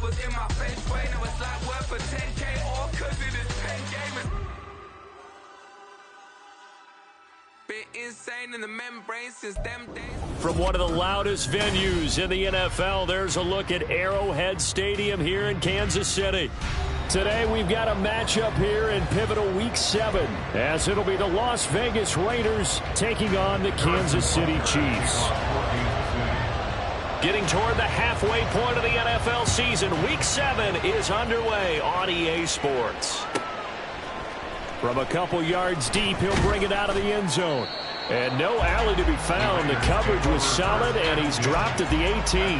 was in my face way. Now it's like worth for 10K all cause it is pen gamers. Been insane in the membrane since them days. From one of the loudest venues in the NFL, there's a look at Arrowhead Stadium here in Kansas City. Today we've got a matchup here in pivotal Week 7, as it'll be the Las Vegas Raiders taking on the Kansas City Chiefs. Getting toward the halfway point of the NFL season, Week 7 is underway on EA Sports. From a couple yards deep, he'll bring it out of the end zone. And no alley to be found. The coverage was solid, and he's dropped at the 18.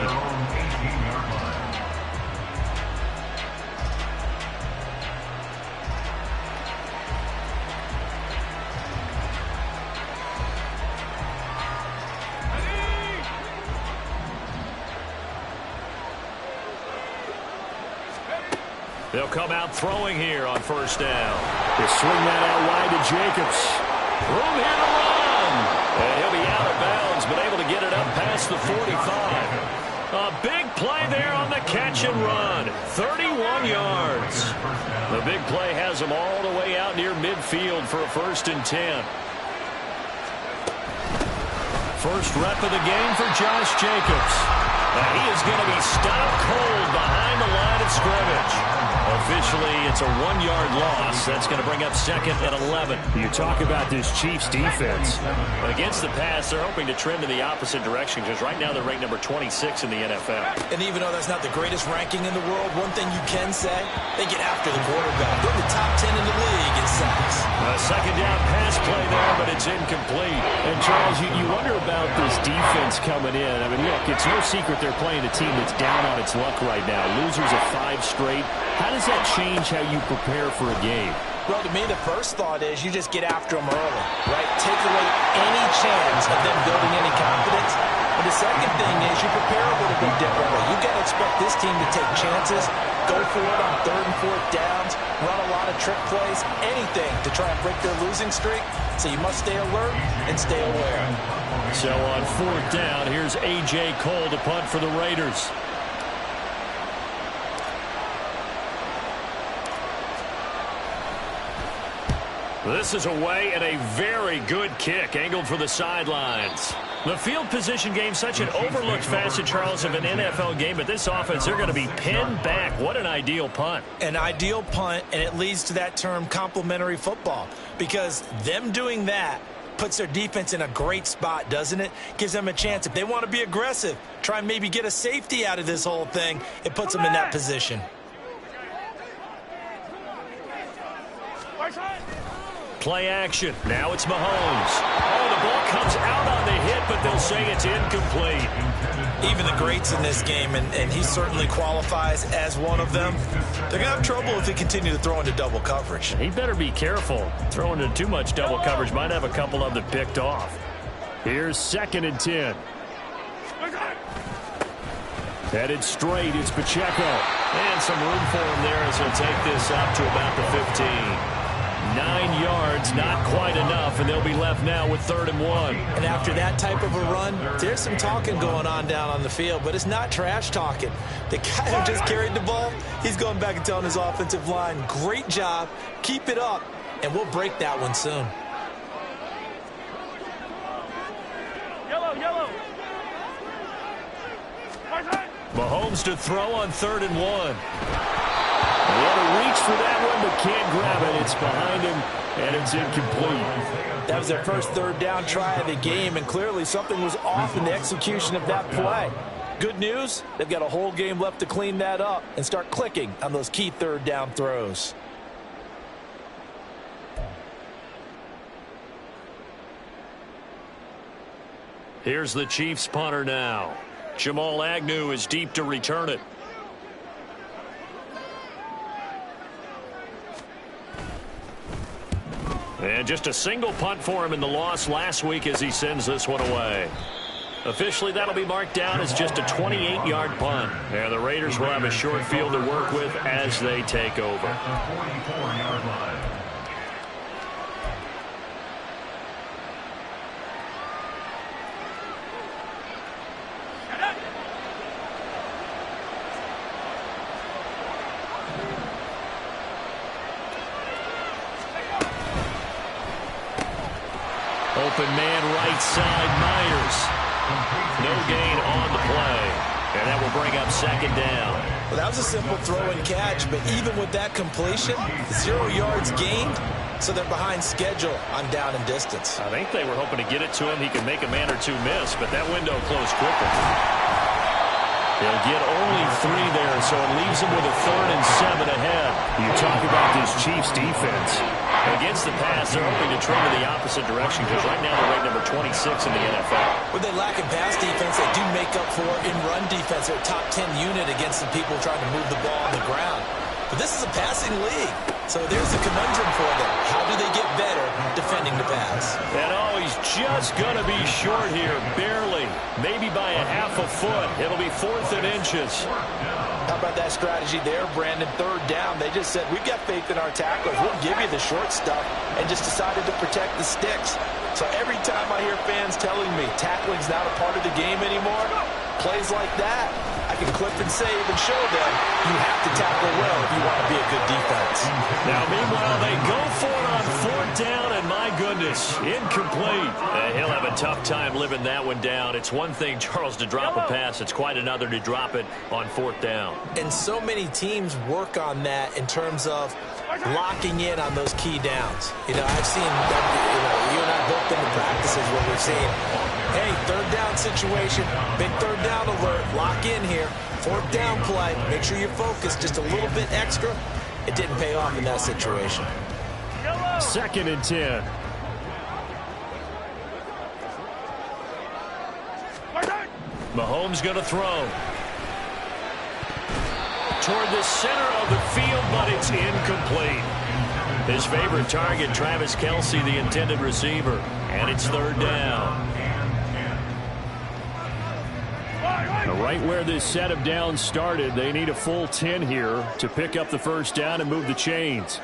They'll come out throwing here on first down. They swing that out wide to Jacobs. Room here to run. And he'll be out of bounds, but able to get it up past the 45. A big play there on the catch and run. 31 yards. The big play has him all the way out near midfield for a 1st and 10. First rep of the game for Josh Jacobs. And he is going to be stopped cold behind the line of scrimmage. Officially, it's a 1-yard loss. That's going to bring up 2nd and 11. You talk about this Chiefs defense. Against the pass, they're hoping to trend in the opposite direction because right now they're ranked number 26 in the NFL. And even though that's not the greatest ranking in the world, one thing you can say, they get after the quarterback. They're the top 10 in the league in sacks. A 2nd down pass play there, but it's incomplete. And Charles, you wonder about this defense coming in. I mean, look, it's no secret they're playing a team that's down on its luck right now. Losers of 5 straight. How does that change how you prepare for a game? Well, to me, the first thought is you just get after them early, right? Take away any chance of them building any confidence. And the second thing is you prepare a little bit differently. You got to expect this team to take chances, go for it on 3rd and 4th downs, run a lot of trick plays, anything to try and break their losing streak. So you must stay alert and stay aware. So on 4th down, here's A.J. Cole to punt for the Raiders. This is away and a very good kick angled for the sidelines. The field position game, such an overlooked facet, Charles, of an NFL game, but this offense, they're going to be pinned back. What an ideal punt. An ideal punt, and it leads to that term complementary football, because them doing that puts their defense in a great spot, doesn't it? Gives them a chance. If they want to be aggressive, try and maybe get a safety out of this whole thing, it puts them in that position. Play action. Now it's Mahomes. Oh, the ball comes out on the hit, but they'll say it's incomplete. Even the greats in this game, and he certainly qualifies as one of them, they're going to have trouble if they continue to throw into double coverage. He better be careful. Throwing into too much double coverage might have a couple of them picked off. Here's 2nd and 10. Headed straight, it's Pacheco. And some room for him there as he'll take this up to about the 15. 9 yards, not quite enough, and they'll be left now with 3rd and 1. And after that type of a run, there's some talking going on down on the field, but it's not trash talking. The guy who just carried the ball, he's going back and telling his offensive line, great job, keep it up, and we'll break that one soon. Yellow. Mahomes to throw on 3rd and 1. What a reach for that one, but can't grab it. It's behind him, and it's incomplete. That was their first 3rd down try of the game, and clearly something was off in the execution of that play. Good news, they've got a whole game left to clean that up and start clicking on those key 3rd down throws. Here's the Chiefs punter now. Jamal Agnew is deep to return it. And just a single punt for him in the loss last week as he sends this one away. Officially, that'll be marked down as just a 28-yard punt. And the Raiders will have a short field to work with as they take over. open man right side, Myers. No gain on the play. And that will bring up second down. Well, that was a simple throw and catch, but even with that completion, 0 yards gained, so they're behind schedule on down and distance. I think they were hoping to get it to him. He could make a man or two miss, but that window closed quickly. They'll get only 3 there, so it leaves them with a 3rd and 7 ahead. You talk about this Chiefs defense. Against the pass, they're hoping to trend in the opposite direction because right now they're ranked number 26 in the NFL. When they lack in pass defense, they do make up for in run defense. They're a top 10 unit against the people trying to move the ball on the ground. But this is a passing league, so there's a conundrum for them. How do they get better defending the pass? And he's just going to be short here, barely, maybe by a half a foot. It'll be 4th and inches. How about that strategy there, Brandon? 3rd down. They just said, we've got faith in our tacklers. We'll give you the short stuff, and just decided to protect the sticks. So every time I hear fans telling me tackling's not a part of the game anymore, plays like that, I can clip and save and show them you have to tackle well if you want to be a good defense. Now, meanwhile, they go for it on 4th down, and my goodness, incomplete. He'll have a tough time living that one down. It's one thing, Charles, to drop a pass. It's quite another to drop it on 4th down. And so many teams work on that in terms of locking in on those key downs. You know, I've seen, you and I both been to practices where we've seen, hey, 3rd down situation, big 3rd down alert, lock in here, 4th down play, make sure you're focused just a little bit extra. It didn't pay off in that situation. 2nd and 10. Mahomes going to throw. Toward the center of the field, but it's incomplete. His favorite target, Travis Kelce, the intended receiver. And it's 3rd down. Right where this set of downs started, they need a full 10 here to pick up the 1st down and move the chains.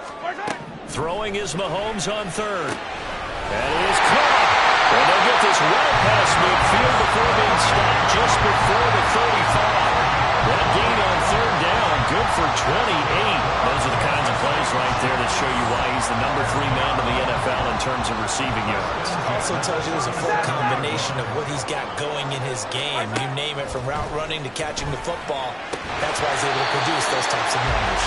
Throwing is Mahomes on 3rd. That is caught. And they'll get this well past midfield before being stopped just before the 35. That gain on 3rd down, good for 28. Those are the kinds of plays right there that show you why he's the number 3 man in the NFL in terms of receiving yards. Also tells you there's a full combination of what he's got going in his game. You name it, from route running to catching the football. That's why he's able to produce those types of numbers.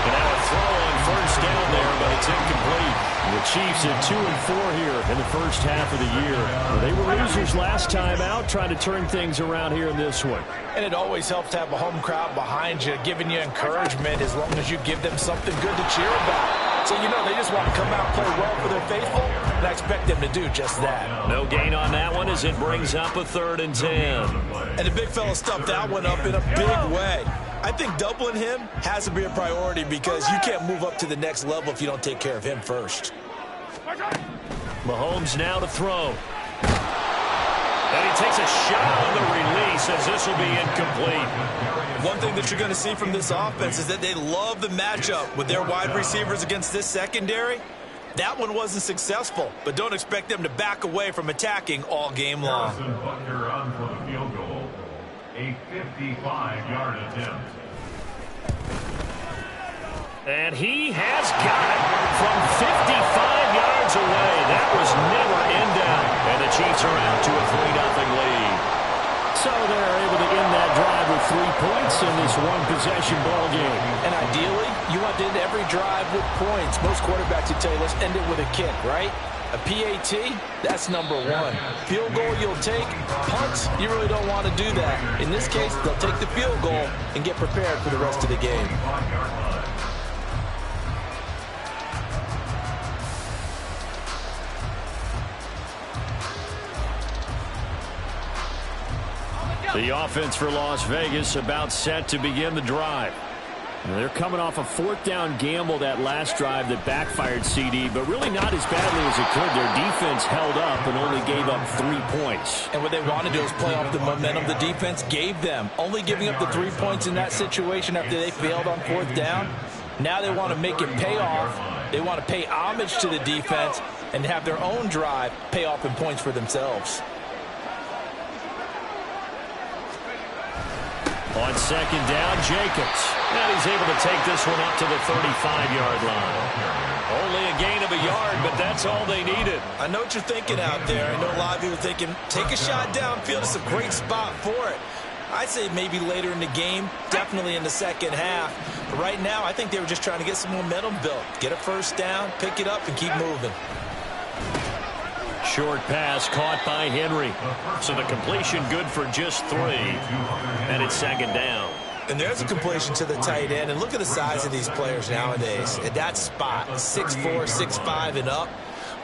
And now a throw on 1st down there, but it's incomplete. The Chiefs at 2-4 here in the first half of the year. They were losers last time out, trying to turn things around here in this one. And it always helps to have a home crowd behind you, giving you encouragement as long as you give them something good to cheer about. So, you know, they just want to come out and play well for their faithful, and I expect them to do just that. No gain on that one as it brings up a 3rd and 10. And the big fella stuffed that one up in a big way. I think doubling him has to be a priority because you can't move up to the next level if you don't take care of him first. Mahomes now to throw. And he takes a shot on the release as this will be incomplete. One thing that you're going to see from this offense is that they love the matchup with their wide receivers against this secondary. That one wasn't successful, but don't expect them to back away from attacking all game long. Butker on for the field goal. A 55-yard attempt. And he has got it from 55 yards away. That was never in doubt. And the Chiefs are out to a 3-0 lead. So they're able to end that drive with 3 points in this one-possession ball game. And ideally, you want to end every drive with points. Most quarterbacks would tell you, let's end it with a kick, right? A PAT, that's number 1. Field goal you'll take. Punts, you really don't want to do that. In this case, they'll take the field goal and get prepared for the rest of the game. The offense for Las Vegas about set to begin the drive. And they're coming off a 4th down gamble that last drive that backfired CD, but really not as badly as it could. Their defense held up and only gave up 3 points. And what they want to do is play off the momentum the defense gave them. Only giving up the 3 points in that situation after they failed on 4th down. Now they want to make it pay off. They want to pay homage to the defense and have their own drive pay off in points for themselves. On 2nd down, Jacobs. And he's able to take this one up to the 35-yard line. Only a gain of a yard, but that's all they needed. I know what you're thinking out there. I know a lot of you are thinking, take a shot downfield. It's a great spot for it. I'd say maybe later in the game, definitely in the second half. But right now, I think they were just trying to get some momentum built. Get a first down, pick it up, and keep moving. Short pass caught by Henry. So the completion good for just 3. And it's second down. And there's a completion to the tight end. And look at the size of these players nowadays. At that spot, 6'4", 6'5", and up.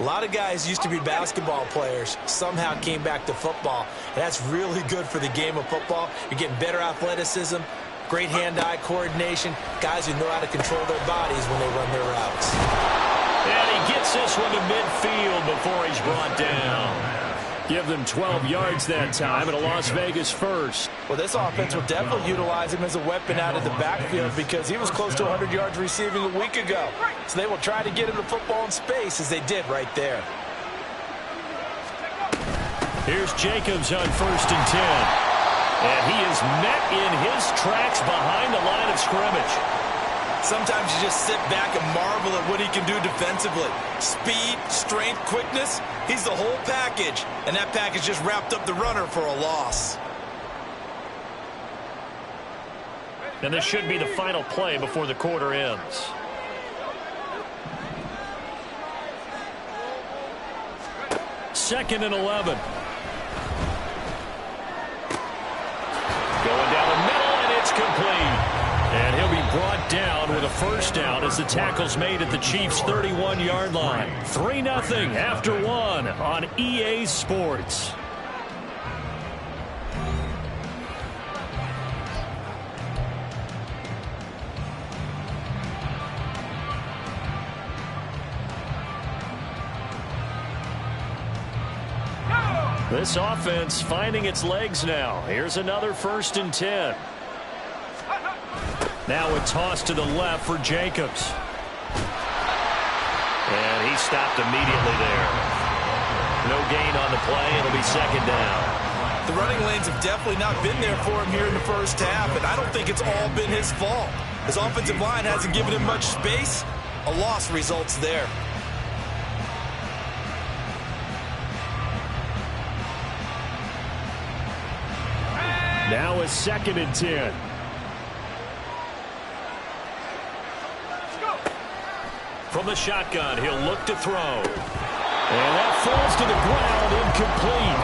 A lot of guys used to be basketball players, somehow came back to football. And that's really good for the game of football. You're getting better athleticism, great hand-eye coordination, guys who know how to control their bodies when they run their routes. And he gets this one to midfield before he's brought down. Give them 12 yards that time and a Las Vegas first. Well, this offense will definitely utilize him as a weapon out of the backfield because he was close to 100 yards receiving a week ago. So they will try to get him the football in space as they did right there. Here's Jacobs on 1st and 10. And he is met in his tracks behind the line of scrimmage. Sometimes you just sit back and marvel at what he can do defensively. Speed, strength, quickness, he's the whole package. And that package just wrapped up the runner for a loss. And this should be the final play before the quarter ends. Second and 11. Going down the middle, and it's complete. And he'll be brought down with a first down as the tackle's made at the Chiefs' 31-yard line. 3-0 after 1 on EA Sports. This offense finding its legs now. Here's another 1st and 10. Now a toss to the left for Jacobs. And he stopped immediately there. No gain on the play. It'll be second down. The running lanes have definitely not been there for him here in the first half, and I don't think it's all been his fault. His offensive line hasn't given him much space. A loss results there. Now a 2nd and 10. From the shotgun, he'll look to throw. And that falls to the ground, incomplete.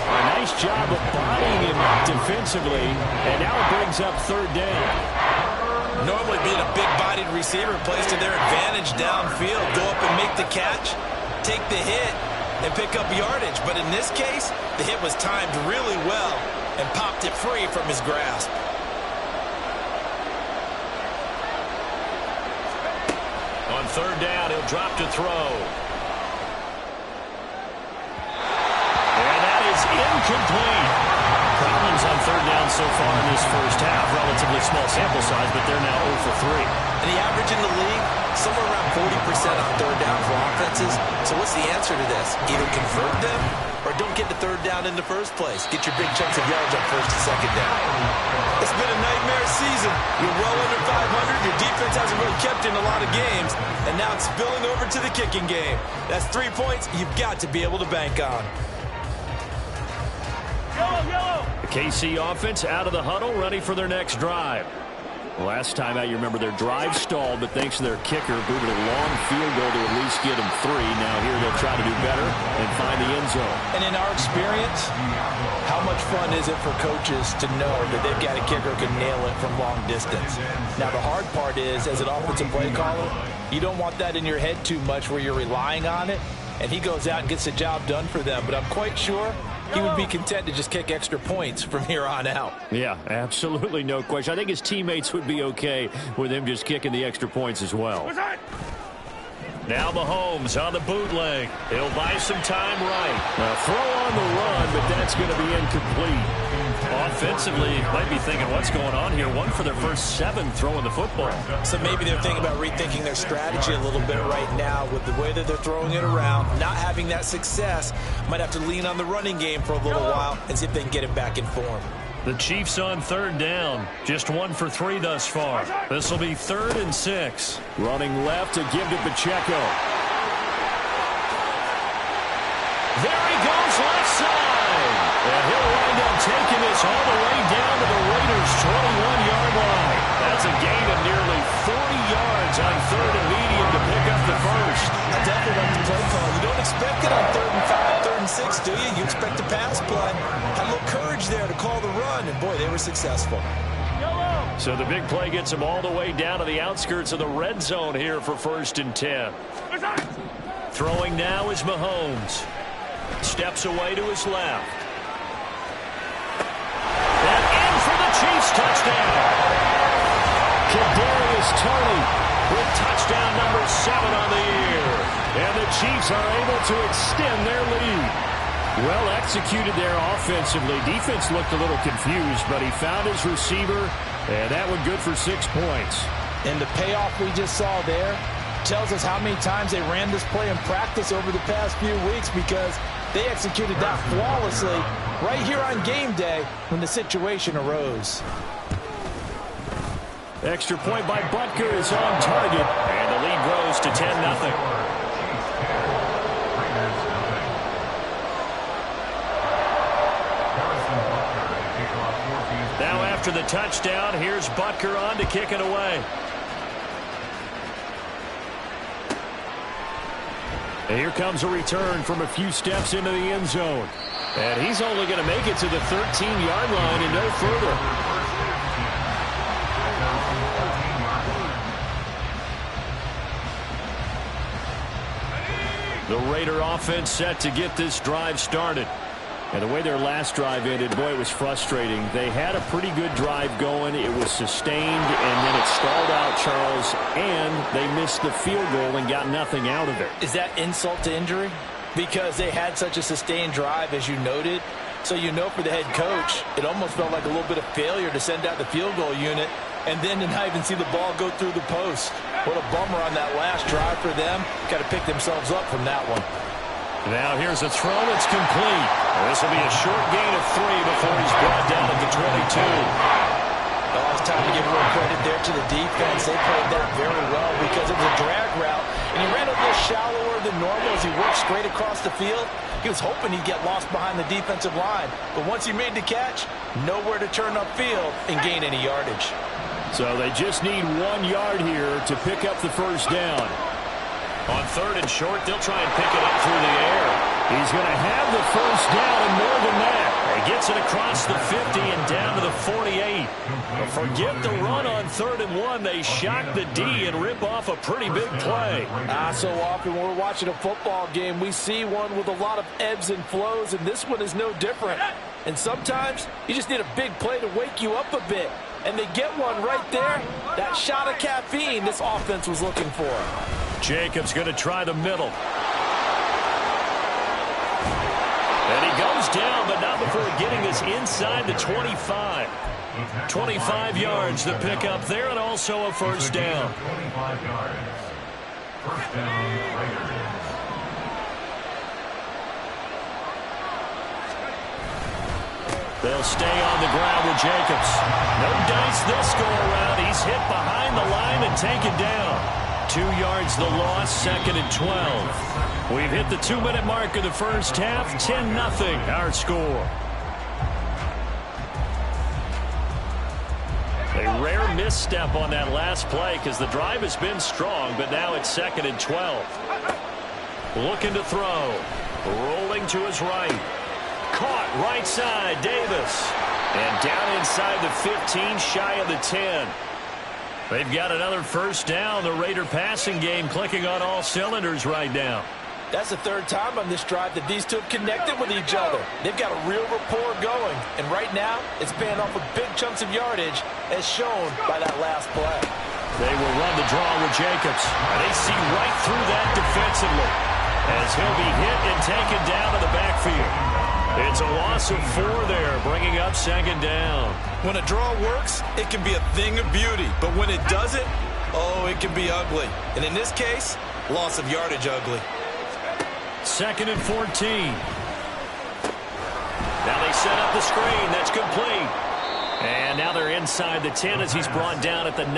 A nice job of bodying him defensively, and now it brings up 3rd down. Normally being a big-bodied receiver plays to their advantage downfield. Go up and make the catch, take the hit, and pick up yardage. But in this case, the hit was timed really well and popped it free from his grasp. On 3rd down, he'll drop to throw. And that is incomplete. Problems on 3rd down so far in this first half. Relatively small sample size, but they're now 0 for 3. And the average in the league, somewhere around 40% on 3rd down for offenses. So what's the answer to this? Either convert them or don't get the 3rd down in the first place. Get your big chunks of yards on 1st and 2nd down. It's been a nightmare season. You're well under 500. Your defense hasn't really kept in a lot of games. And now it's spilling over to the kicking game. That's 3 points you've got to be able to bank on. The KC offense out of the huddle, ready for their next drive. Last time out, you remember their drive stalled, but thanks to their kicker, booted a long field goal to at least get them 3. Now here they'll try to do better and find the end zone. And in our experience, how much fun is it for coaches to know that they've got a kicker who can nail it from long distance? Now the hard part is, as an offensive play caller, you don't want that in your head too much where you're relying on it, and he goes out and gets the job done for them. But I'm quite sure he would be content to just kick extra points from here on out. Yeah, absolutely no question. I think his teammates would be okay with him just kicking the extra points as well. Now Mahomes on the bootleg. He'll buy some time right. Now throw on the run, but that's going to be incomplete. Offensively, might be thinking, what's going on here? 1 for their first 7 throwing the football. So maybe they're thinking about rethinking their strategy a little bit right now with the way that they're throwing it around. Not having that success, might have to lean on the running game for a little while and see if they can get it back in form. The Chiefs on third down. Just 1 for 3 thus far. This will be 3rd and 6. Running left to give to Pacheco. There he goes left side. And he'll wind up taking this all the way down to the Raiders' 21-yard line. That's a gain of nearly 40 yards on 3rd and medium to pick up the first. I definitely like the play call. You don't expect it on 3rd and 5, 3rd and 6, do you? You expect a pass play. Had a little courage there to call the run, and boy, they were successful. So the big play gets him all the way down to the outskirts of the red zone here for 1st and 10. Throwing now is Mahomes. Steps away to his left. And in for the Chiefs touchdown. Kadarius Toney with touchdown number 7 on the year. And the Chiefs are able to extend their lead. Well executed there offensively. Defense looked a little confused, but he found his receiver, and that one good for 6 points. And the payoff we just saw there tells us how many times they ran this play in practice over the past few weeks, because they executed that flawlessly right here on game day when the situation arose. Extra point by Butker is on target. And the lead grows to 10-0. Now after the touchdown, here's Butker on to kick it away. And here comes a return from a few steps into the end zone. And he's only going to make it to the 13-yard line and no further. The Raider offense set to get this drive started. And the way their last drive ended, boy, it was frustrating. They had a pretty good drive going. It was sustained, and then it stalled out, Charles, and they missed the field goal and got nothing out of it. Is that insult to injury? Because they had such a sustained drive, as you noted. So you know for the head coach, it almost felt like a little bit of failure to send out the field goal unit and then to not even see the ball go through the post. What a bummer on that last drive for them. Got to pick themselves up from that one. Now here's a throw. It's complete. This will be a short gain of 3 before he's brought down at the 22. Well, it's time to give a little credit there to the defense. They played that very well because it was a drag route, and he ran a little shallower than normal as he worked straight across the field. He was hoping he'd get lost behind the defensive line, but once he made the catch, nowhere to turn upfield and gain any yardage. So they just need 1 yard here to pick up the first down. On 3rd and short, they'll try and pick it up through the air. He's going to have the first down and more than that. He gets it across the 50 and down to the 48. But forget the run on 3rd and 1. They shock the D and rip off a pretty big play. So often when we're watching a football game, we see one with a lot of ebbs and flows, and this one is no different. And sometimes you just need a big play to wake you up a bit. And they get one right there. That shot of caffeine this offense was looking for. Jacobs going to try the middle. And he goes down, but not before getting this inside the 25. 25 yards to pick up there, and also a first down. 25 yards. First down, Raiders. They'll stay on the ground with Jacobs. No dice this go around. He's hit behind the line and taken down. 2 yards the loss, 2nd and 12. We've hit the 2-minute mark of the first half. 10-0 our score. A rare misstep on that last play because the drive has been strong, but now it's 2nd and 12. Looking to throw. Rolling to his right. Caught right side, Davis. And down inside the 15, shy of the 10. They've got another first down. The Raider passing game clicking on all cylinders right now. That's the 3rd time on this drive that these two have connected with each other. They've got a real rapport going. And right now, it's paying off with big chunks of yardage, as shown by that last play. They will run the draw with Jacobs. And they see right through that defensively as he'll be hit and taken down to the backfield. It's a loss of 4 there, bringing up 2nd down. When a draw works, it can be a thing of beauty. But when it doesn't, oh, it can be ugly. And in this case, loss of yardage ugly. 2nd and 14. Now they set up the screen. That's complete. And now they're inside the 10 as he's brought down at the 9.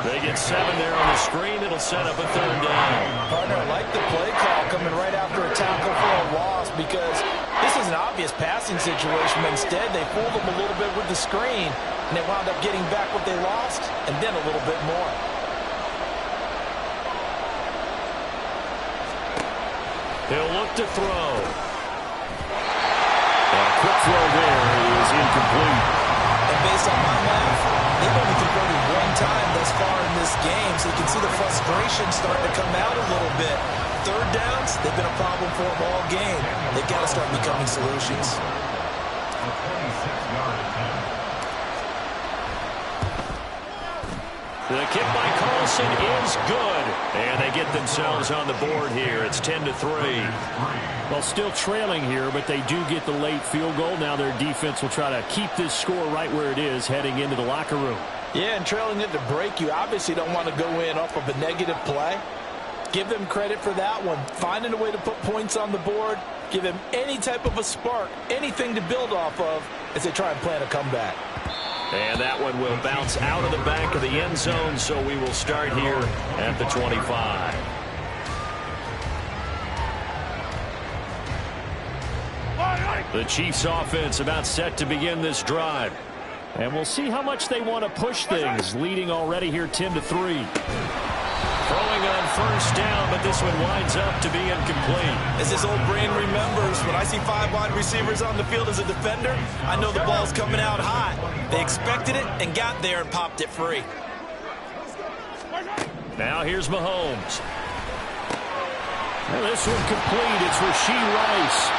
They get 7 there on the screen. It'll set up a third down. Partner, I like the play call coming right after a tackle for a loss because this is an obvious passing situation. But instead, they fooled them a little bit with the screen, and they wound up getting back what they lost and then a little bit more. He'll look to throw. A quick throw there is incomplete. And based on my math, they've only converted one time thus far in this game, so you can see the frustration starting to come out a little bit. Third downs, they've been a problem for them all game. They've got to start becoming solutions. A 26-yard attempt. The kick by Carlson is good. And they get themselves on the board here. It's 10-3. Well, still trailing here, but they do get the late field goal. Now their defense will try to keep this score right where it is heading into the locker room. Yeah, and trailing it to break, you obviously don't want to go in off of a negative play. Give them credit for that one. Finding a way to put points on the board. Give them any type of a spark, anything to build off of as they try and plan a comeback. And that one will bounce out of the back of the end zone, so we will start here at the 25. The Chiefs offense about set to begin this drive. And we'll see how much they want to push things, leading already here 10-3. Throwing on first down, but this one winds up to be incomplete. As his old brain remembers, when I see 5 wide receivers on the field as a defender, I know the ball's coming out hot. They expected it and got there and popped it free. Now here's Mahomes. And this one complete. It's Rashee Rice.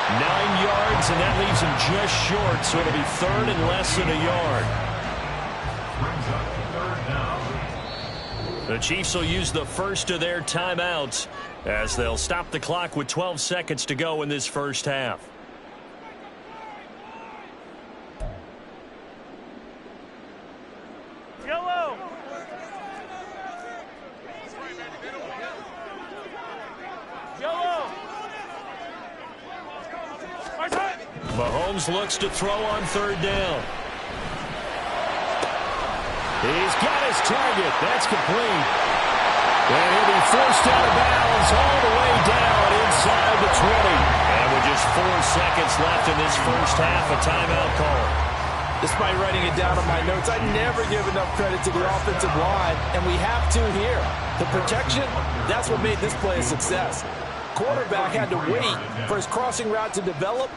9 yards, and that leaves him just short, so it'll be third and less than a yard. Brings up third down. The Chiefs will use the first of their timeouts as they'll stop the clock with 12 seconds to go in this first half. Yellow. Yellow. Mahomes looks to throw on third down. He's got his target. That's complete. And he'll be forced out of bounds all the way down inside the 20. And with just 4 seconds left in this first half, a timeout call. Despite writing it down on my notes, I never give enough credit to the offensive line, and we have to here. The protection, that's what made this play a success. Quarterback had to wait for his crossing route to develop,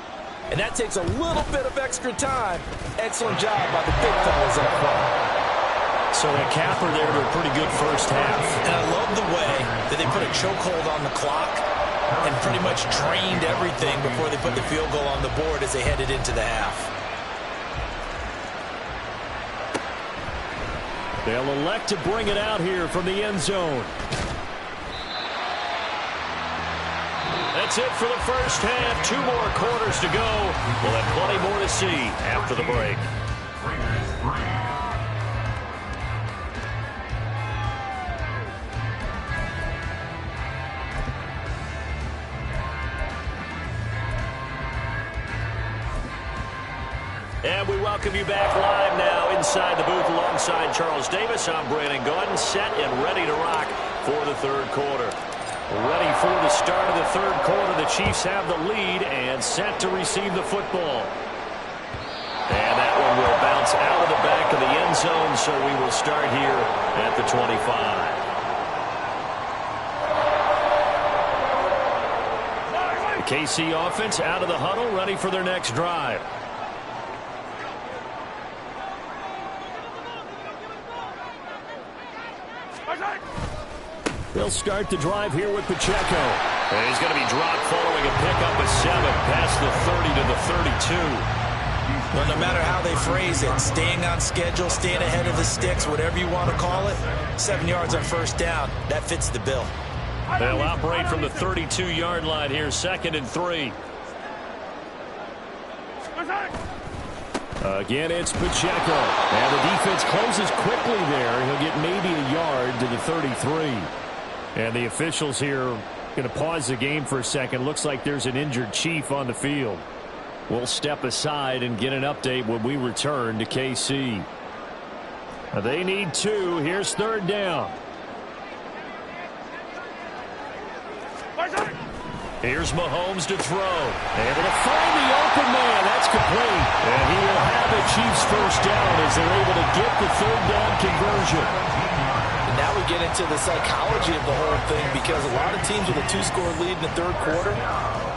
and that takes a little bit of extra time. Excellent job by the big fellas up front. So a capper there to a pretty good first half. And I love the way that they put a chokehold on the clock and pretty much drained everything before they put the field goal on the board as they headed into the half. They'll elect to bring it out here from the end zone. That's it for the first half. 2 more quarters to go. We'll have plenty more to see after the break. And we welcome you back live now inside the booth alongside Charles Davis. I'm Brandon Gaudin, set and ready to rock for the third quarter. Ready for the start of the third quarter. The Chiefs have the lead and set to receive the football. And that one will bounce out of the back of the end zone, so we will start here at the 25. The KC offense out of the huddle, ready for their next drive. They'll start the drive here with Pacheco. And he's going to be dropped following a pickup of 7 past the 30 to the 32. Well, no matter how they phrase it, staying on schedule, staying ahead of the sticks, whatever you want to call it, 7 yards on first down, that fits the bill. They'll operate from the 32-yard line here, 2nd and 3. Again, it's Pacheco. And the defense closes quickly there. He'll get maybe a yard to the 33. And the officials here going to pause the game for a second. Looks like there's an injured Chief on the field. We'll step aside and get an update when we return to KC. They need 2. Here's 3rd down. Here's Mahomes to throw. Able to find the open man. That's complete. And he will have the Chiefs first down as they're able to get the 3rd down conversion. And now we get into the psychology of the whole thing, because a lot of teams with a 2-score lead in the 3rd quarter,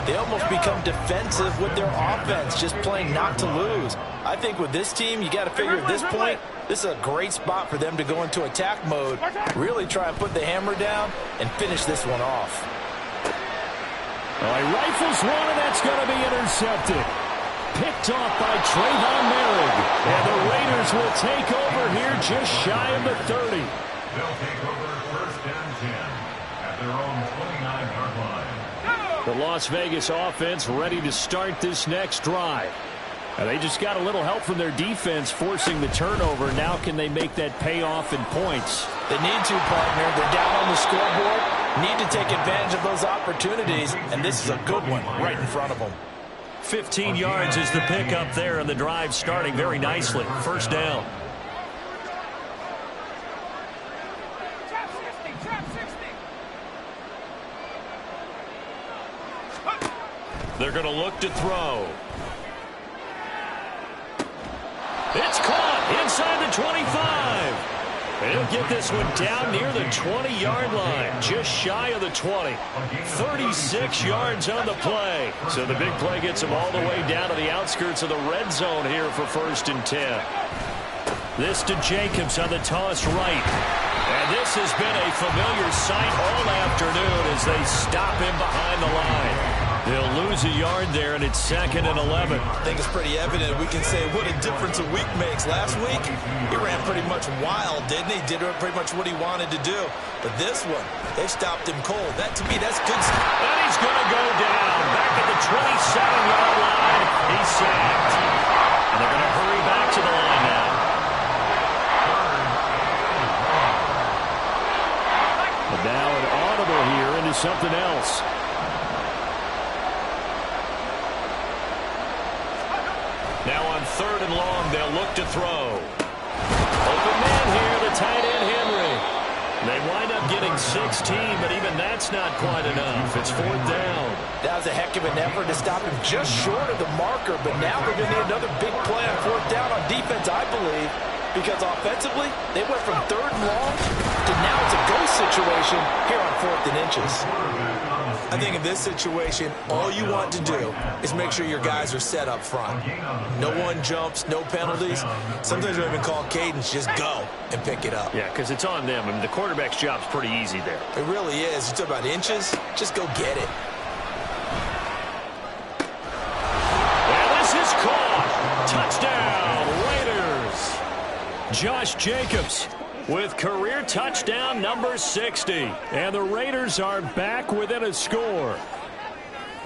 they almost become defensive with their offense, just playing not to lose. I think with this team, you got to figure at this point, this is a great spot for them to go into attack mode, really try and put the hammer down and finish this one off. Well, he rifles one, and that's going to be intercepted. Picked off by Trayvon Merrick. And the Raiders will take over here just shy of the 30. They'll take over 1st and 10 at their own 29-yard line. The Las Vegas offense ready to start this next drive. And they just got a little help from their defense forcing the turnover. Now can they make that pay off in points? They need to, partner. They're down on the scoreboard. Need to take advantage of those opportunities, and this is a good one right in front of them. 15 yards is the pickup there, and the drive starting very nicely. 1st down. They're going to look to throw. It's caught inside the 25. He'll get this one down near the 20-yard line, just shy of the 20. 36 yards on the play. So the big play gets him all the way down to the outskirts of the red zone here for 1st and 10. This to Jacobs on the toss right. And this has been a familiar sight all afternoon as they stop him behind the line. They'll lose a yard there, and it's 2nd and 11. I think it's pretty evident. We can say what a difference a week makes. Last week, he ran pretty much wild, didn't he? Did pretty much what he wanted to do. But this one, they stopped him cold. That, to me, that's good stuff. And he's going to go down. Back at the 27-yard line. He's sacked. And they're going to hurry back to the line now. But now an audible here into something else. Now on 3rd and long, they'll look to throw. Open man here, the tight end Henry. They wind up getting 16, but even that's not quite enough. It's 4th down. That was a heck of an effort to stop him just short of the marker, but now they're going to need another big play on 4th down on defense, I believe, because offensively, they went from 3rd and long to now it's a go situation here on 4th and inches. I think in this situation, all you want to do is make sure your guys are set up front. No one jumps, no penalties. Sometimes we even call cadence, just go and pick it up. Yeah, because it's on them. I mean, the quarterback's job's pretty easy there. It really is. You talk about inches, just go get it. And this is caught. Touchdown, Raiders. Josh Jacobs with career touchdown number 60. And the Raiders are back within a score.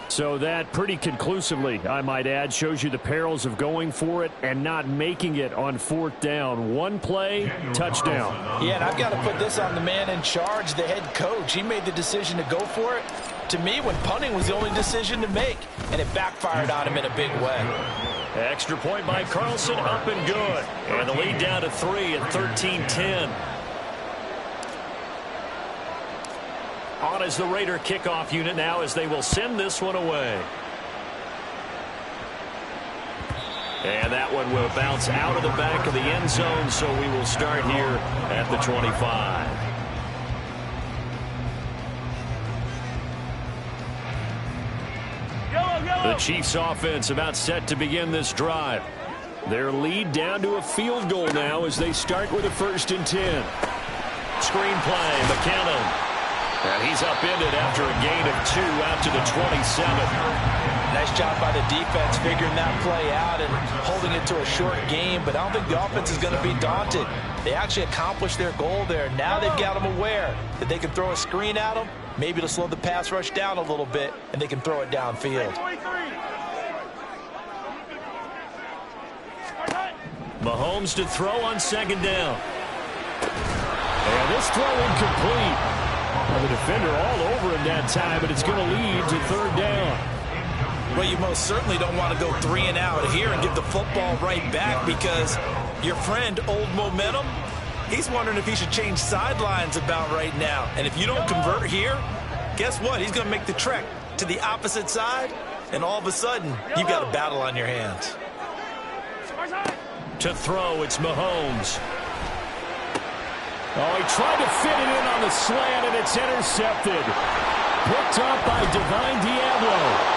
So that pretty conclusively, I might add, shows you the perils of going for it and not making it on 4th down. One play, touchdown. Yeah, and I've got to put this on the man in charge, the head coach. He made the decision to go for it. To me, when punting was the only decision to make, and it backfired on him in a big way. Extra point by Carlson, up and good. And the lead down to 3 at 13-10. On as the Raider kickoff unit now as they will send this one away. And that one will bounce out of the back of the end zone, so we will start here at the 25. The Chiefs offense about set to begin this drive. Their lead down to a field goal now as they start with a 1st and 10. Screen play, McKinnon. And he's upended after a gain of 2 out to the 27. Nice job by the defense figuring that play out and holding it to a short game, but I don't think the offense is going to be daunted. They actually accomplished their goal there. Now they've got them aware that they can throw a screen at them, maybe to slow the pass rush down a little bit, and they can throw it downfield. Mahomes to throw on 2nd down. And this throw incomplete. Well, the defender all over him that time, but it's going to lead to 3rd down. Well, you most certainly don't want to go 3 and out here and give the football right back, because your friend, Old Momentum, he's wondering if he should change sidelines about right now. And if you don't convert here, guess what? He's going to make the trek to the opposite side, and all of a sudden, you've got a battle on your hands. To throw, it's Mahomes. Oh, he tried to fit it in on the slant, and it's intercepted. Picked up by Divine Diablo.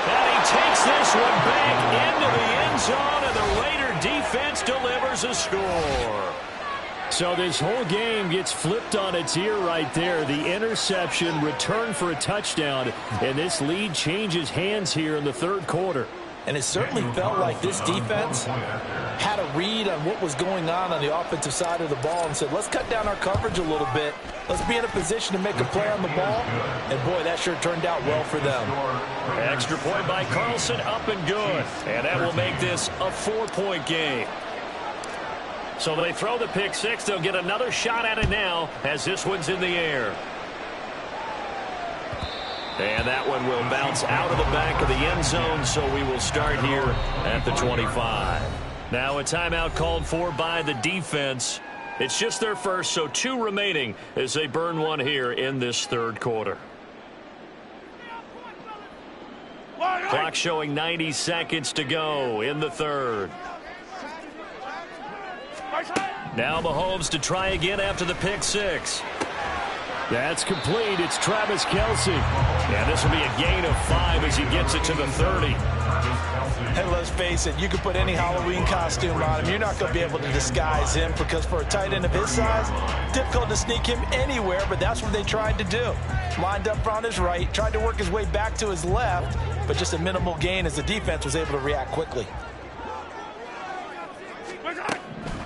And he takes this one back into the end zone, and the Raider defense delivers a score. So this whole game gets flipped on its ear right there. The interception, return for a touchdown, and this lead changes hands here in the third quarter. And it certainly felt like this defense had a read on what was going on the offensive side of the ball and said, let's cut down our coverage a little bit. Let's be in a position to make a play on the ball. And, boy, that sure turned out well for them. Extra point by Carlson, up and good. And that will make this a 4-point game. So they throw the pick six. They'll get another shot at it now as this one's in the air. And that one will bounce out of the back of the end zone, so we will start here at the 25. Now a timeout called for by the defense. It's just their first, so 2 remaining as they burn one here in this third quarter. Clock showing 90 seconds to go in the third. Now Mahomes to try again after the pick six. That's complete. It's Travis Kelce. And this will be a gain of 5 as he gets it to the 30. Hey, let's face it, you can put any Halloween costume on him. You're not going to be able to disguise him, because for a tight end of his size, difficult to sneak him anywhere, but that's what they tried to do. Lined up on his right, tried to work his way back to his left, but just a minimal gain as the defense was able to react quickly.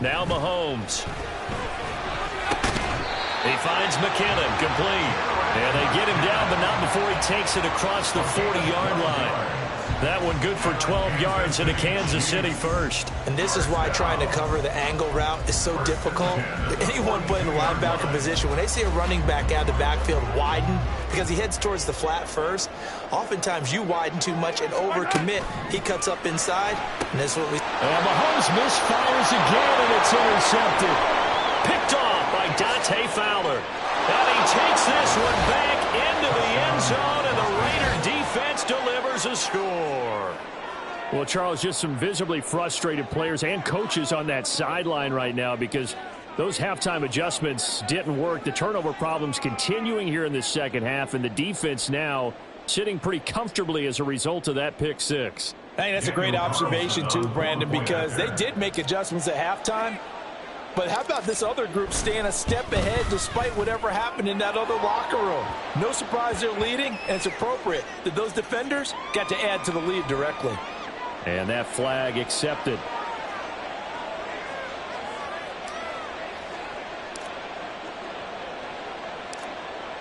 Now Mahomes. He finds McKinnon, complete. And they get him down, but not before he takes it across the 40-yard line. That one good for 12 yards into Kansas City first. And this is why trying to cover the angle route is so difficult. Anyone playing the linebacker position, when they see a running back out of the backfield widen, because he heads towards the flat first, oftentimes you widen too much and overcommit. He cuts up inside, and that's what we... And Mahomes misfires again, and it's intercepted. Picked off by Dante Fowler. And he takes this one back into the end zone, and the Raider defense delivers a score. Well, Charles, just some visibly frustrated players and coaches on that sideline right now, because those halftime adjustments didn't work. The turnover problems continuing here in the second half, and the defense now sitting pretty comfortably as a result of that pick six. I think that's a great observation too, Brandon, because they did make adjustments at halftime. But how about this other group staying a step ahead despite whatever happened in that other locker room? No surprise they're leading, and it's appropriate that those defenders got to add to the lead directly. And that flag accepted.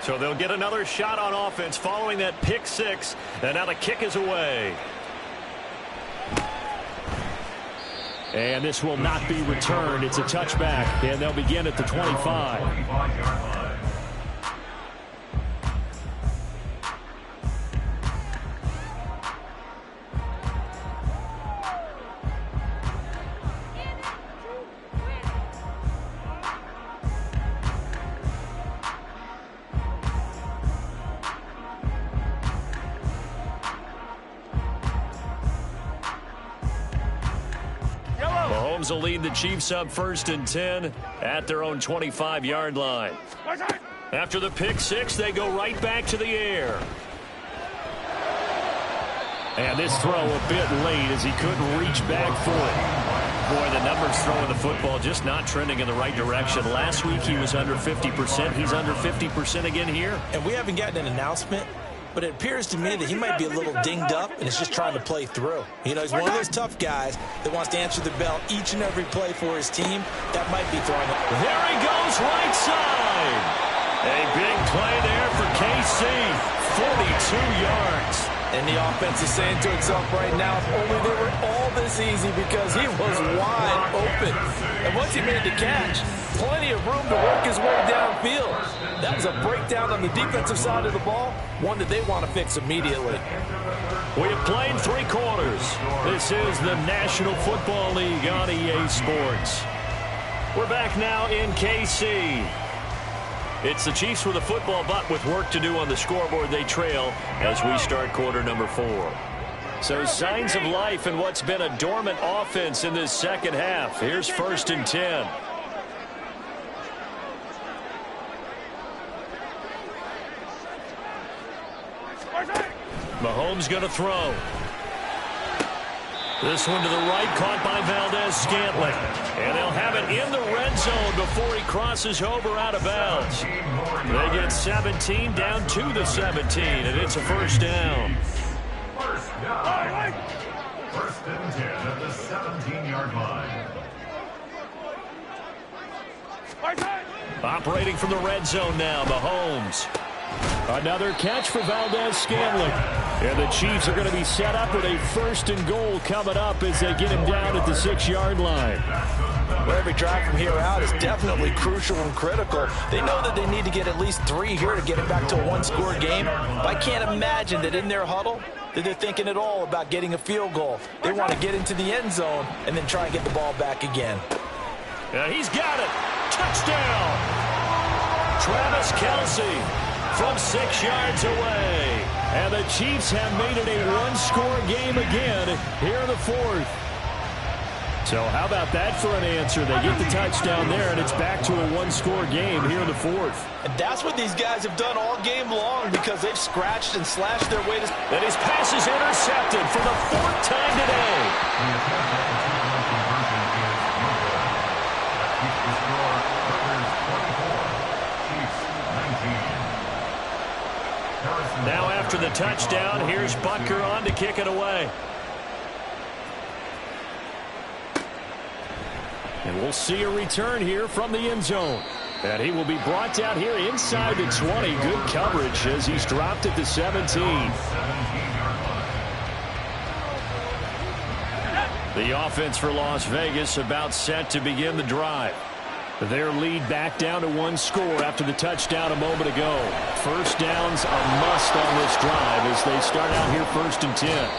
So they'll get another shot on offense following that pick six, and now the kick is away. And this will not be returned. It's a touchback, and they'll begin at the 25. Mahomes will lead the Chiefs up 1st and 10 at their own 25-yard line. After the pick six, they go right back to the air. And this throw a bit late as he couldn't reach back for it. Boy, the numbers throwing the football just not trending in the right direction. Last week he was under 50%. He's under 50% again here. And we haven't gotten an announcement, but it appears to me that he might be a little dinged up and is just trying to play through. You know, he's one of those tough guys that wants to answer the bell each and every play for his team. That might be throwing it. There he goes, right side. A big play there for KC. 42 yards. And the offense is saying to itself right now, if only they were all this easy because he was wide open. And once he made the catch, plenty of room to work his way downfield. That was a breakdown on the defensive side of the ball, one that they want to fix immediately. We have played 3 quarters. This is the National Football League on EA Sports. We're back now in KC. It's the Chiefs with a football, but with work to do on the scoreboard, they trail as we start quarter number 4. So signs of life in what's been a dormant offense in this second half. Here's 1st and 10. Mahomes going to throw. This one to the right, caught by Valdez-Scantling. And they'll have it in the red zone before he crosses over out of bounds. They get 17 down to the 17, and it's a first down. First down. 1st and 10 at the 17-yard line. Operating from the red zone now, Mahomes. Another catch for Valdez-Scantling. And the Chiefs are going to be set up with a 1st and goal coming up as they get him down at the 6-yard line. Well, every drive from here out is definitely crucial and critical. They know that they need to get at least 3 here to get it back to a 1-score game. But I can't imagine that in their huddle that they're thinking at all about getting a field goal. They want to get into the end zone and then try and get the ball back again. Yeah, he's got it. Touchdown. Travis Kelce from 6 yards away. And the Chiefs have made it a 1-score game again here in the 4th. So how about that for an answer? They get the touchdown there, and it's back to a 1-score game here in the 4th. And that's what these guys have done all game long because they've scratched and slashed their way to... And his pass is intercepted for the 4th time today. Now after the touchdown, here's Butker on to kick it away. And we'll see a return here from the end zone. And he will be brought down here inside the 20. Good coverage as he's dropped at the 17. The offense for Las Vegas about set to begin the drive. Their lead back down to 1 score after the touchdown a moment ago. First down's a must on this drive as they start out here 1st and 10.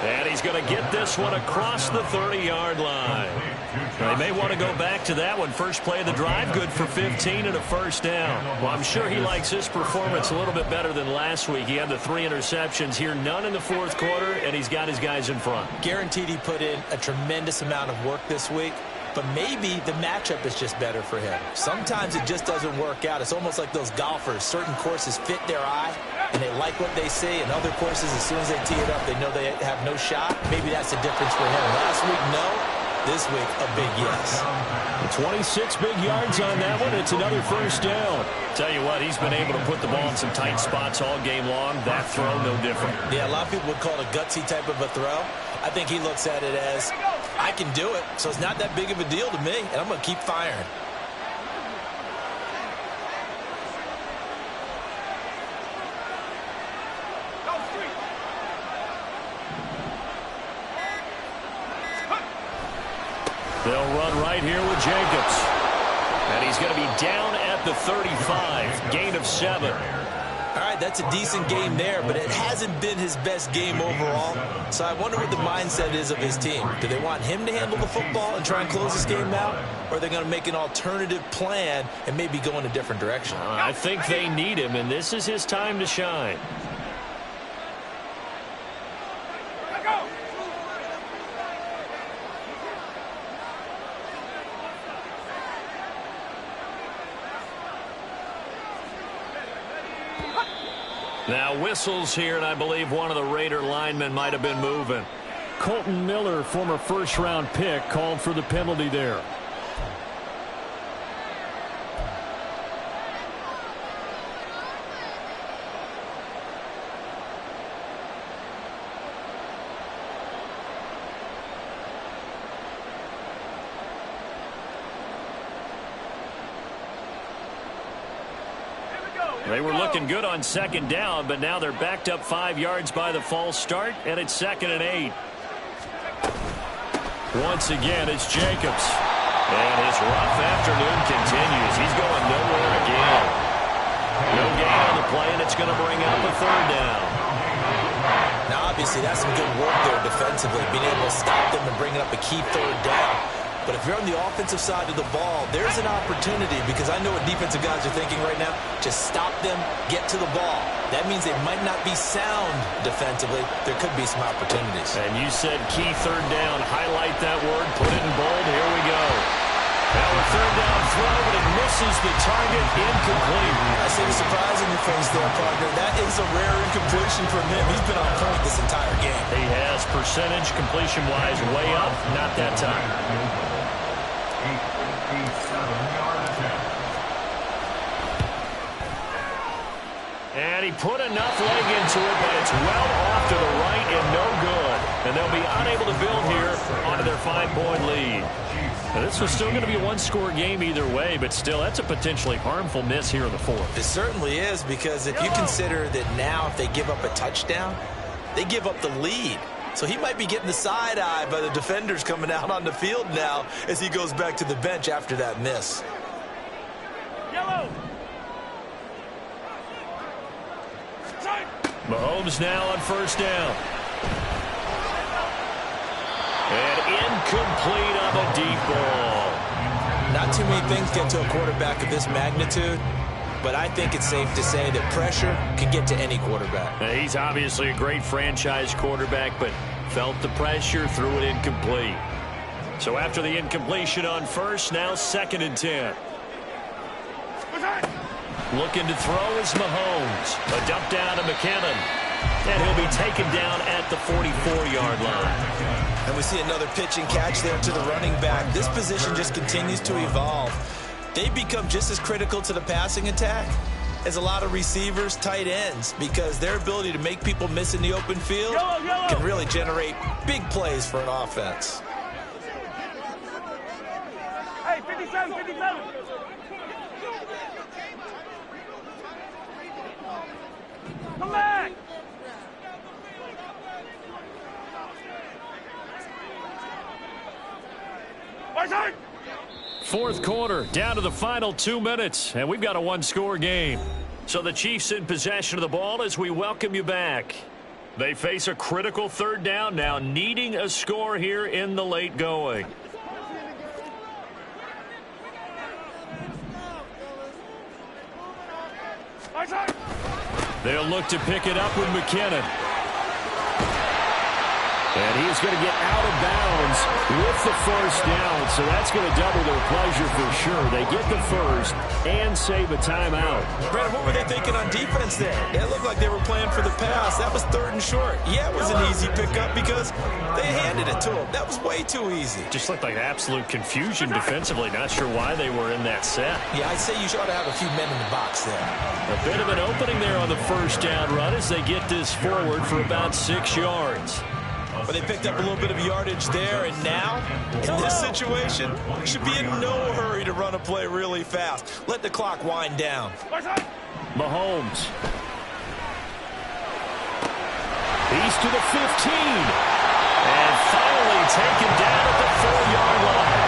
And he's going to get this one across the 30-yard line. They may want to go back to that one. First play of the drive, good for 15 and a first down. Well, I'm sure he likes his performance a little bit better than last week. He had the 3 interceptions here, none in the 4th quarter, and he's got his guys in front. Guaranteed he put in a tremendous amount of work this week. But maybe the matchup is just better for him. Sometimes it just doesn't work out. It's almost like those golfers. Certain courses fit their eye, and they like what they see. And other courses, as soon as they tee it up, they know they have no shot. Maybe that's the difference for him. Last week, no. This week, a big yes. 26 big yards on that one. It's another first down. Tell you what, he's been able to put the ball in some tight spots all game long. That throw, no different. Yeah, a lot of people would call it a gutsy type of a throw. I think he looks at it as, I can do it, so it's not that big of a deal to me, and I'm going to keep firing. They'll run right here with Jacobs. And he's going to be down at the 35. Gain of 7. All right, that's a decent game there, but it hasn't been his best game overall. So I wonder what the mindset is of his team. Do they want him to handle the football and try and close this game out? Or are they going to make an alternative plan and maybe go in a different direction? I think they need him, and this is his time to shine. Now whistles here, and I believe one of the Raider linemen might have been moving. Colton Miller, former first-round pick, called for the penalty there. They were looking good on second down, but now they're backed up 5 yards by the false start, and it's 2nd and 8. Once again, it's Jacobs. And his rough afternoon continues. He's going nowhere again. No gain on the play, and it's going to bring up a third down. Now, obviously, that's some good work there defensively, being able to stop them and bringing up a key third down. But if you're on the offensive side of the ball, there's an opportunity, because I know what defensive guys are thinking right now. Just stop them, get to the ball. That means they might not be sound defensively. There could be some opportunities. And you said key third down. Highlight that word. Put it in bold. Here we go. Now a third down throw, but it misses the target. Incomplete. I see the surprise in your face there, partner. That is a rare incompletion from him. He's been on point this entire game. He has percentage completion-wise way up. Not that time. 7-yard attempt. And he put enough leg into it, but it's well off to the right and no good. And they'll be unable to build here onto their 5-point lead. Now, this was still going to be a one-score game either way, but still, that's a potentially harmful miss here in the fourth. It certainly is, because if you consider that now if they give up a touchdown, they give up the lead. So he might be getting the side eye by the defenders coming out on the field now as he goes back to the bench after that miss. Yellow. Mahomes now on first down. And incomplete on the deep ball. Not too many things get to a quarterback of this magnitude, but I think it's safe to say that pressure can get to any quarterback. Now, he's obviously a great franchise quarterback, but felt the pressure, threw it incomplete. So after the incompletion on first, now 2nd and 10. Looking to throw is Mahomes. A dump down to McKinnon. And he'll be taken down at the 44-yard line. And we see another pitch and catch there to the running back. This position just continues to evolve. They become just as critical to the passing attack as a lot of receivers, tight ends, because their ability to make people miss in the open field can really generate big plays for an offense. Hey, 57, 57. Come back. Fourth quarter, down to the final 2 minutes, and we've got a one-score game. So the Chiefs in possession of the ball as we welcome you back. They face a critical third down now, needing a score here in the late going. They'll look to pick it up with McKinnon. And he's going to get out of bounds with the first down, so that's going to double their pleasure for sure. They get the first and save a timeout. Brad, what were they thinking on defense there? It looked like they were playing for the pass. That was 3rd and short. Yeah, it was an easy pickup because they handed it to him. That was way too easy. Just looked like absolute confusion defensively. Not sure why they were in that set. Yeah, I'd say you ought to have a few men in the box there. A bit of an opening there on the first down run as they get this forward for about 6 yards. But they picked up a little bit of yardage there, and now, in this situation, should be in no hurry to run a play really fast. Let the clock wind down. Mahomes. He's to the 15. And finally taken down at the 4-yard line.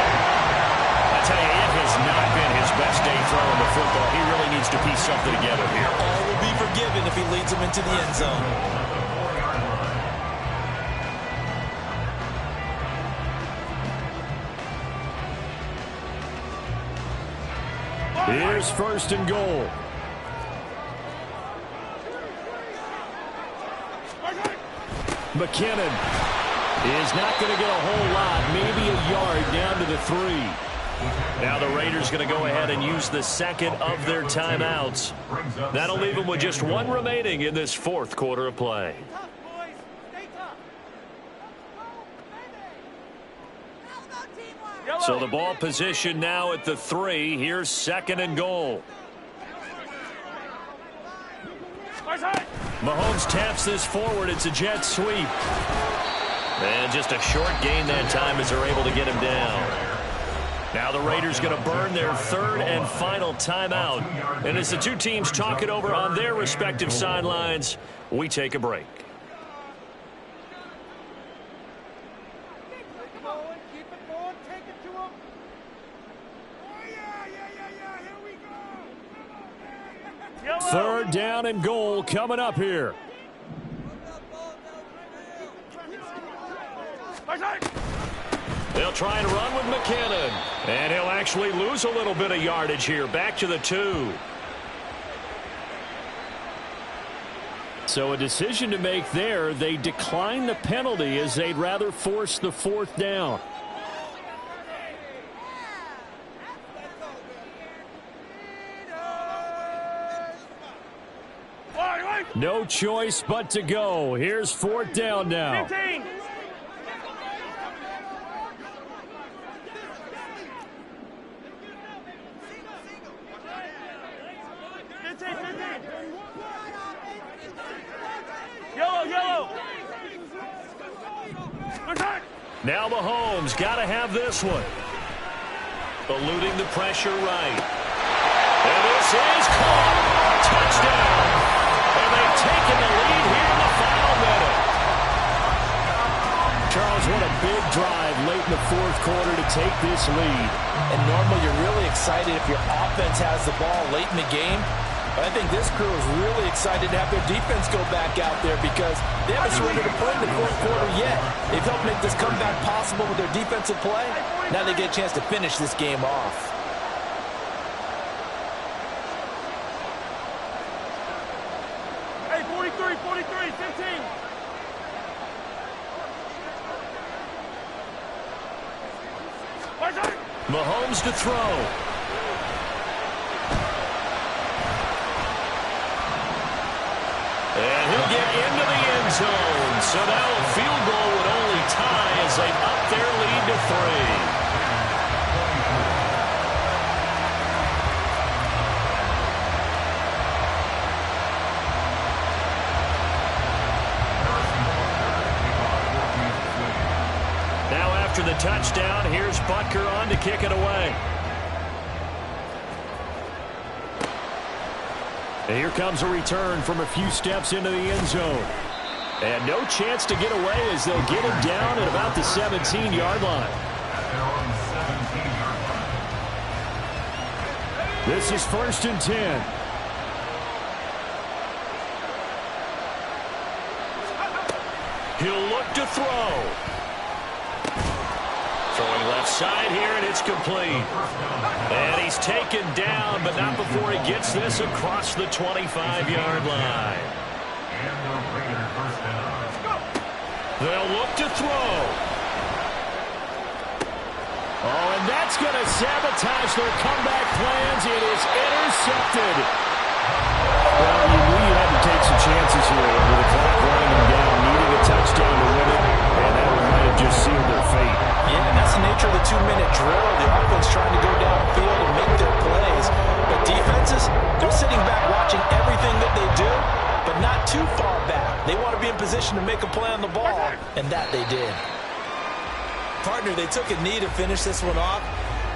I tell you, it has not been his best day throwing the football. He really needs to piece something together here. All will be forgiven if he leads them into the end zone. Here's 1st and goal. McKinnon is not going to get a whole lot, maybe a yard down to the 3. Now the Raiders going to go ahead and use the 2nd of their timeouts. That'll leave them with just 1 remaining in this 4th quarter of play. So the ball position now at the 3. Here's 2nd and goal. Mahomes taps this forward. It's a jet sweep. And just a short gain that time as they're able to get him down. Now the Raiders going to burn their 3rd and final timeout. And as the two teams talk it over on their respective sidelines, we take a break. Third down and goal coming up here. They'll try and run with McKinnon. And he'll actually lose a little bit of yardage here. Back to the 2. So a decision to make there. They decline the penalty as they'd rather force the 4th down. No choice but to go. Here's 4th down now. 15. Yellow. Now Mahomes got to have this one. Eluding the pressure right. And this is caught. Touchdown. And they've taken the lead here in the final minute. Charles, what a big drive late in the 4th quarter to take this lead. And normally you're really excited if your offense has the ball late in the game. But I think this crew is really excited to have their defense go back out there because they haven't surrendered a point in the 4th quarter yet. They've helped make this comeback possible with their defensive play. Now they get a chance to finish this game off. Hey, 43, 15. Mahomes to throw. And he'll get into the end zone. So now a field goal would only tie as they up their lead to 3. Now after the touchdown, here's Butker on to kick it away. And here comes a return from a few steps into the end zone. And no chance to get away as they'll get him down at about the 17-yard line. This is 1st and 10. He'll look to throw. Throwing left side here, and it's complete. And he's taken down, but not before he gets this across the 25-yard line. They'll look to throw. Oh, and that's going to sabotage their comeback plans. It is intercepted. Well, you knew you had to take some chances here with the clock winding down, needing a touchdown to win it, and that might have just sealed their fate. Yeah, and that's the nature of the 2-minute drill. The offense trying to go downfield and make their plays. But defenses, they're sitting back watching everything that they do, but not too far back. They want to be in position to make a play on the ball, and that they did. Partner, they took a knee to finish this one off.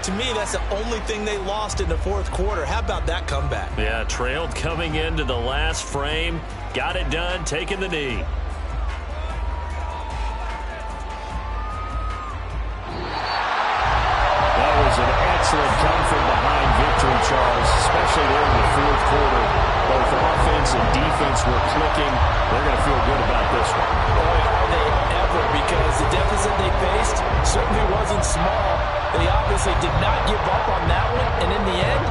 To me, that's the only thing they lost in the 4th quarter. How about that comeback? Yeah, trailed coming into the last frame. Got it done, taking the knee. That was an excellent come-from-behind victory, Charles, especially there in the 4th quarter. Both offense and defense were clicking. They're going to feel good about this one. Boy, are they ever, because the deficit they faced certainly wasn't small. They obviously did not give up on that one, and in the end,